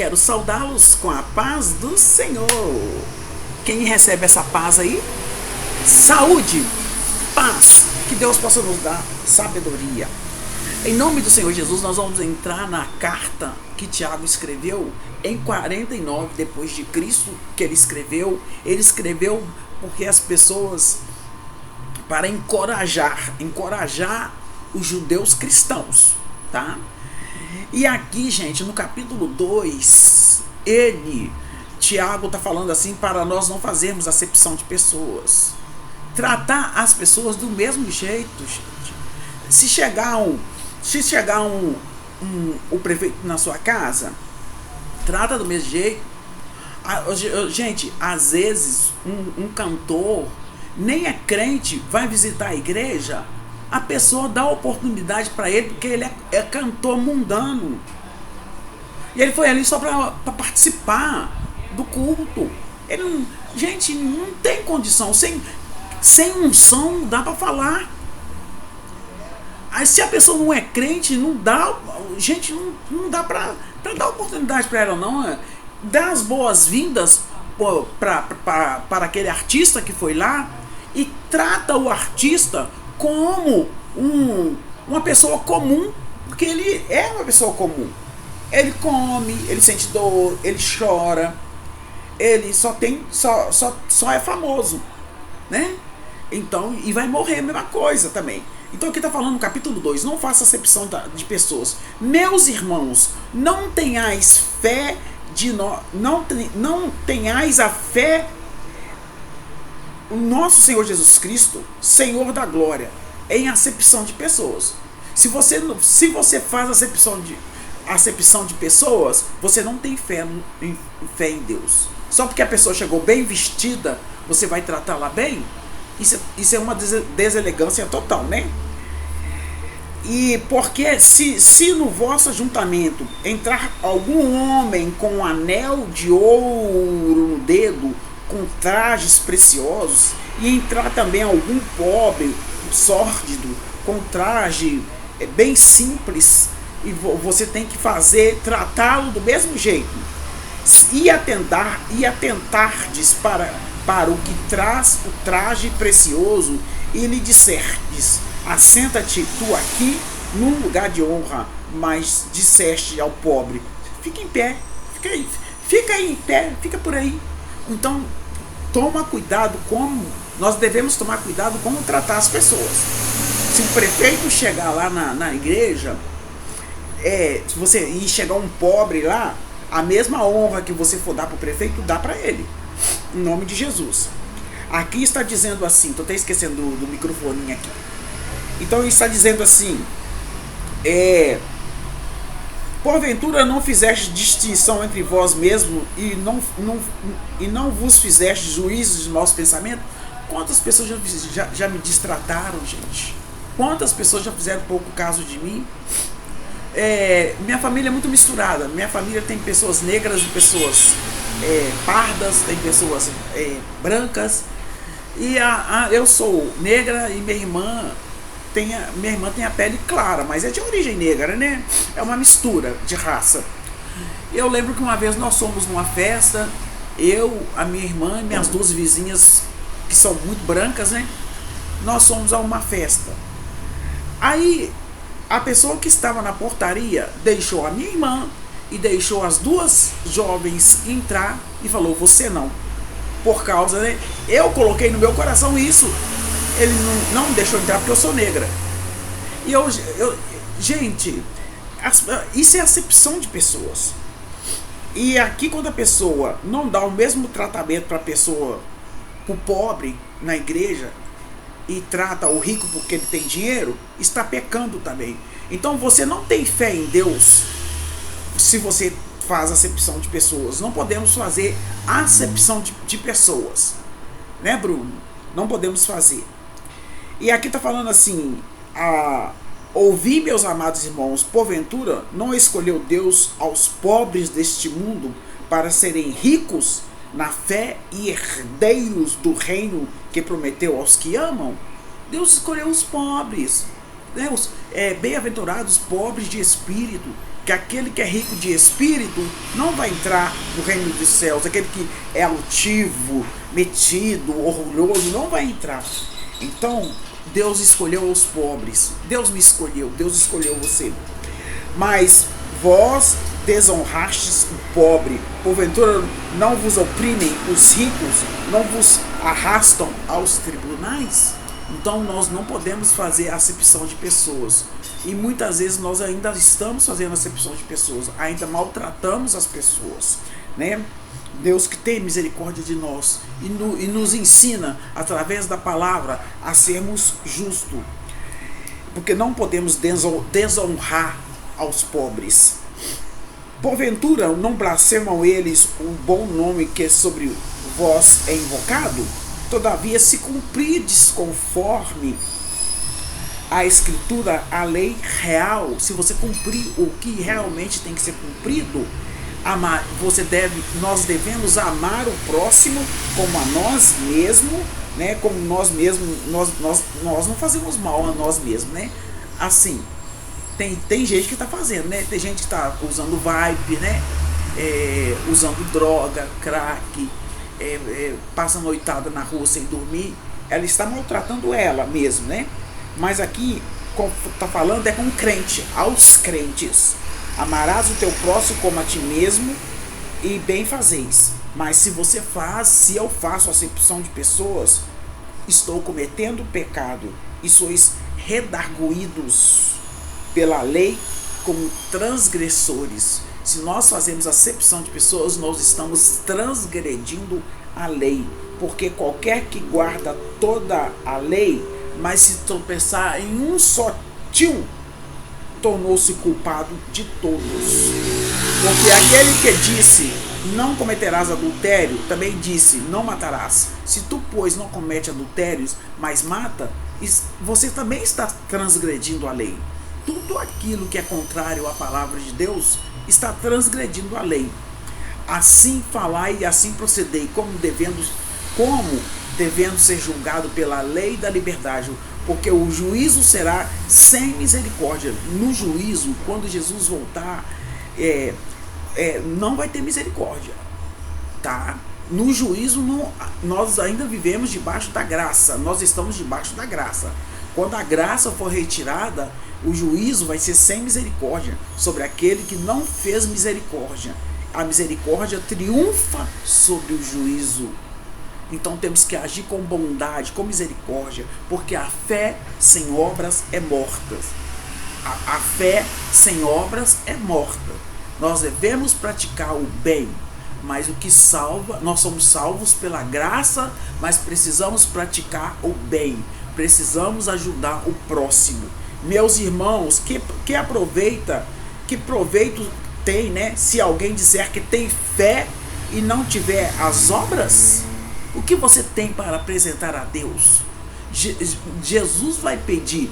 quero saudá-los com a paz do Senhor. Quem recebe essa paz aí? Saúde, paz, que Deus possa nos dar sabedoria. Em nome do Senhor Jesus, nós vamos entrar na carta que Tiago escreveu em 49 depois de Cristo, que ele escreveu porque as pessoas, para encorajar os judeus cristãos, tá? E aqui, gente, no capítulo 2, Tiago está falando assim, para nós não fazermos acepção de pessoas, tratar as pessoas do mesmo jeito, gente. Se chegar o prefeito na sua casa, trata do mesmo jeito. Gente, às vezes um cantor nem é crente, vai visitar a igreja, a pessoa dá oportunidade para ele porque ele é cantor mundano e ele foi ali só para participar do culto. Ele não, gente, não tem condição, sem unção não dá para falar. Aí se a pessoa não é crente, não dá, gente, não dá para dar oportunidade para ela, não. Dá as boas-vindas para aquele artista que foi lá e trata o artista como uma pessoa comum, porque ele é uma pessoa comum. Ele come, ele sente dor, ele chora, ele só é famoso, né? Então, e vai morrer a mesma coisa também. Então aqui está falando no capítulo 2, não faça acepção de pessoas. Meus irmãos, não tenhais fé não tenhais a fé o nosso Senhor Jesus Cristo, Senhor da glória, em acepção de pessoas. Se você faz acepção de pessoas, você não tem fé em Deus. Só porque a pessoa chegou bem vestida, você vai tratá-la bem? Isso é uma deselegância total, né? E porque se no vosso ajuntamento entrar algum homem com um anel de ouro no dedo, com trajes preciosos, e entrar também algum pobre, sórdido, com traje bem simples, e você tem que tratá-lo do mesmo jeito, e atentardes para o que traz o traje precioso, e lhe disserdes: assenta-te tu aqui num lugar de honra, mas disseste ao pobre: fica em pé, fica aí em pé, fica por aí. Então nós devemos tomar cuidado como tratar as pessoas. Se o prefeito chegar lá na igreja, e chegar um pobre lá, a mesma honra que você for dar para o prefeito, dá para ele, em nome de Jesus. Aqui está dizendo assim, estou até esquecendo do microfoninho aqui. Então ele está dizendo assim: porventura não fizeste distinção entre vós mesmos e não vos fizeste juízos de maus pensamentos? Quantas pessoas já me distrataram, gente? Quantas pessoas já fizeram pouco caso de mim? Minha família é muito misturada. Minha família tem pessoas negras e pessoas pardas, tem pessoas brancas. E eu sou negra e minha irmã tem a pele clara, mas é de origem negra, né? É uma mistura de raça. Eu lembro que uma vez nós fomos numa festa, eu, a minha irmã e minhas duas vizinhas, que são muito brancas, né? Nós fomos a uma festa. Aí a pessoa que estava na portaria deixou a minha irmã e deixou as duas jovens entrar e falou: você não. Por causa, né? Eu coloquei no meu coração isso. Ele não me deixou entrar porque eu sou negra. E gente, isso é acepção de pessoas. E aqui, quando a pessoa não dá o mesmo tratamento para a pessoa, para o pobre na igreja, e trata o rico porque ele tem dinheiro, está pecando também. Então você não tem fé em Deus se você faz acepção de pessoas. Não podemos fazer acepção de pessoas, né, Bruno? Não podemos fazer. E aqui está falando assim: ouvi, meus amados irmãos, porventura não escolheu Deus aos pobres deste mundo para serem ricos na fé e herdeiros do reino que prometeu aos que amam? Deus escolheu os pobres, né? Bem-aventurados pobres de espírito, que aquele que é rico de espírito não vai entrar no reino dos céus. Aquele que é altivo, metido, orgulhoso, não vai entrar. Então, Deus escolheu os pobres. Deus me escolheu, Deus escolheu você. Mas vós desonrastes o pobre. Porventura não vos oprimem os ricos, não vos arrastam aos tribunais? Então nós não podemos fazer acepção de pessoas. E muitas vezes nós ainda estamos fazendo acepção de pessoas, ainda maltratamos as pessoas, né? Deus que tem misericórdia de nós e nos ensina, através da palavra, a sermos justos. Porque não podemos desonrar aos pobres. Porventura não blasfemam eles o bom nome que sobre vós é invocado? Todavia, se cumprides conforme a escritura, a lei real, se você cumprir o que realmente tem que ser cumprido, nós devemos amar o próximo como a nós mesmos, né? Como nós mesmos, nós não fazemos mal a nós mesmos, né? Assim, tem gente que está fazendo, né? Tem gente que está usando vape, né? Usando droga, crack, passa a noitada na rua sem dormir. Ela está maltratando ela mesmo, né? Mas aqui está falando com crente, aos crentes. Amarás o teu próximo como a ti mesmo e bem fazeis. Mas se eu faço acepção de pessoas, estou cometendo pecado e sois redarguídos pela lei como transgressores. Se nós fazemos acepção de pessoas, nós estamos transgredindo a lei. Porque qualquer que guarda toda a lei, mas se tropeçar em um só tio, tornou-se culpado de todos. Porque aquele que disse, não cometerás adultério, também disse, não matarás. Se tu, pois, não comete adultérios, mas mata, você também está transgredindo a lei. Tudo aquilo que é contrário à palavra de Deus está transgredindo a lei. Assim falai e assim procedei, como devendo ser julgado pela lei da liberdade, porque o juízo será sem misericórdia. No juízo, quando Jesus voltar, não vai ter misericórdia, tá? No juízo, nós ainda vivemos debaixo da graça, nós estamos debaixo da graça. Quando a graça for retirada, o juízo vai ser sem misericórdia sobre aquele que não fez misericórdia. A misericórdia triunfa sobre o juízo. Então temos que agir com bondade, com misericórdia, porque a fé sem obras é morta. A fé sem obras é morta. Nós devemos praticar o bem, mas o que salva, nós somos salvos pela graça, mas precisamos praticar o bem, precisamos ajudar o próximo. Meus irmãos, que proveito tem, né, se alguém disser que tem fé e não tiver as obras? O que você tem para apresentar a Deus? Jesus vai pedir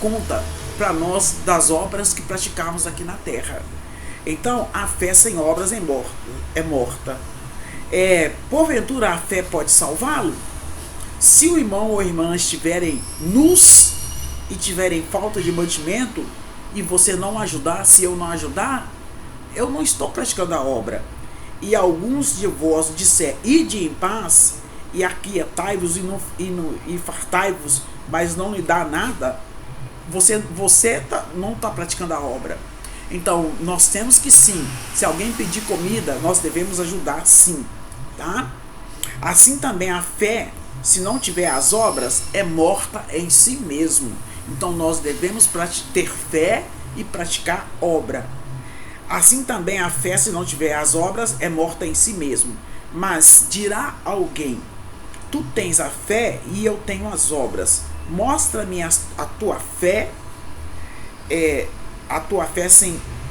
conta para nós das obras que praticamos aqui na terra. Então, a fé sem obras é morta. Porventura a fé pode salvá-lo? Se o irmão ou a irmã estiverem nus e tiverem falta de mantimento, e você não ajudar, se eu não ajudar, eu não estou praticando a obra. E alguns de vós disser, ide em paz, e aquietai-vos e fartai-vos, mas não lhe dá nada, você não está praticando a obra. Então, nós temos que sim, se alguém pedir comida, nós devemos ajudar sim, tá? Assim também a fé, se não tiver as obras, é morta em si mesmo. Então, nós devemos ter fé e praticar obra. Assim também a fé, se não tiver as obras, é morta em si mesmo. Mas dirá alguém, tu tens a fé e eu tenho as obras. Mostra-me a tua fé,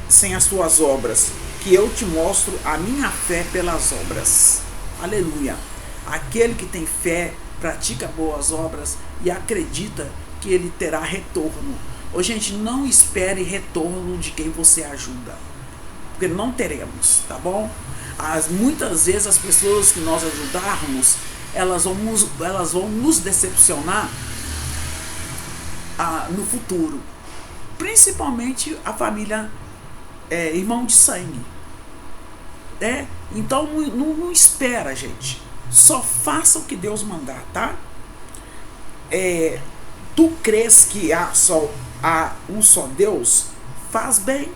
sem as tuas obras, que eu te mostro a minha fé pelas obras. Aleluia. Aquele que tem fé, pratica boas obras e acredita que ele terá retorno. Ô, gente, não espere retorno de quem você ajuda, porque não teremos, tá bom? Muitas vezes as pessoas que nós ajudarmos, elas vão nos decepcionar no futuro. principalmente a família irmão de sangue. Então não espera, gente. Só faça o que Deus mandar, tá? Tu crês que há um só Deus? Faz bem.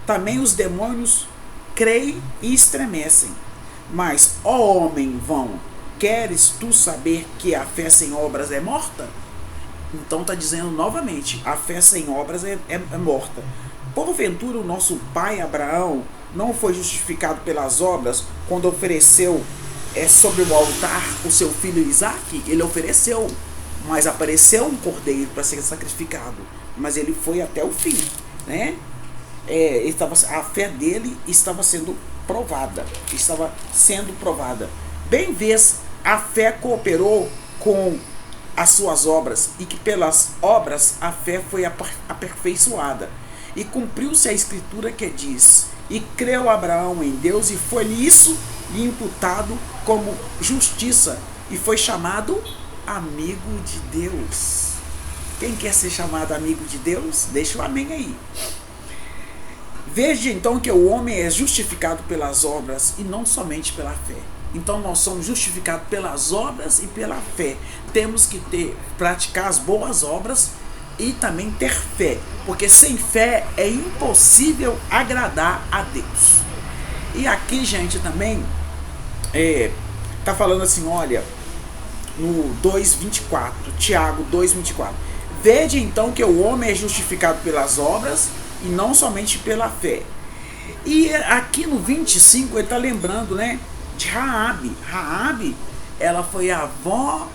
Também os demônios creem e estremecem. Mas, ó homem vão, queres tu saber que a fé sem obras é morta? Então está dizendo novamente, a fé sem obras é morta. Porventura o nosso pai Abraão não foi justificado pelas obras quando ofereceu sobre o altar o seu filho Isaque? Ele ofereceu, mas apareceu um cordeiro para ser sacrificado, mas ele foi até o fim, né? A fé dele estava sendo provada. Bem vês, a fé cooperou com as suas obras, e que pelas obras a fé foi aperfeiçoada. E cumpriu-se a escritura que diz: e creu Abraão em Deus, e foi-lhe isso lhe imputado como justiça, e foi chamado amigo de Deus. Quem quer ser chamado amigo de Deus? Deixa o amém aí. Veja então que o homem é justificado pelas obras e não somente pela fé. Então nós somos justificados pelas obras e pela fé. Temos que praticar as boas obras e também ter fé, porque sem fé é impossível agradar a Deus. E aqui, gente, também tá falando assim, olha, no 2:24, Tiago 2:24. Vede então que o homem é justificado pelas obras e não somente pela fé. E aqui no 25 ele está lembrando, né, de Raabe. Raabe, ela foi a avó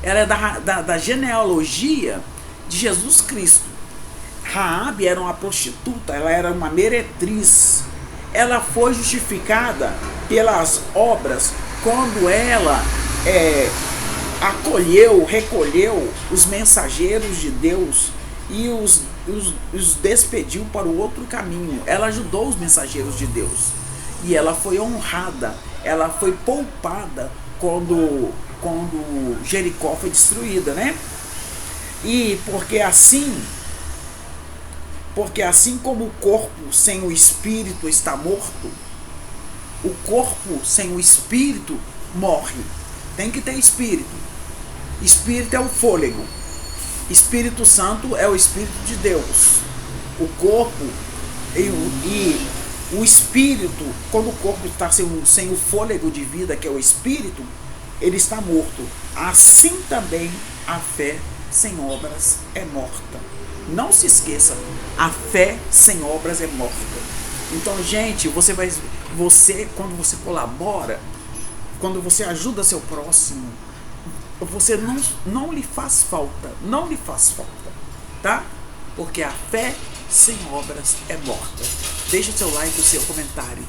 ela é da genealogia de Jesus Cristo. Raabe era uma prostituta, ela era uma meretriz. Ela foi justificada pelas obras quando ela recolheu os mensageiros de Deus e os despediu para o outro caminho. Ela ajudou os mensageiros de Deus e ela foi honrada, ela foi poupada quando Jericó foi destruída, né? E porque assim como o corpo sem o espírito está morto, o corpo sem o espírito morre. Tem que ter espírito. Espírito é o fôlego. Espírito Santo é o Espírito de Deus. O corpo e o espírito, quando o corpo está sem o fôlego de vida, que é o espírito, ele está morto. Assim também a fé sem obras é morta. Não se esqueça, a fé sem obras é morta. Então, gente, quando você colabora, quando você ajuda seu próximo, você não lhe faz falta, tá? Porque a fé sem obras é morta. Deixa o seu like e o seu comentário.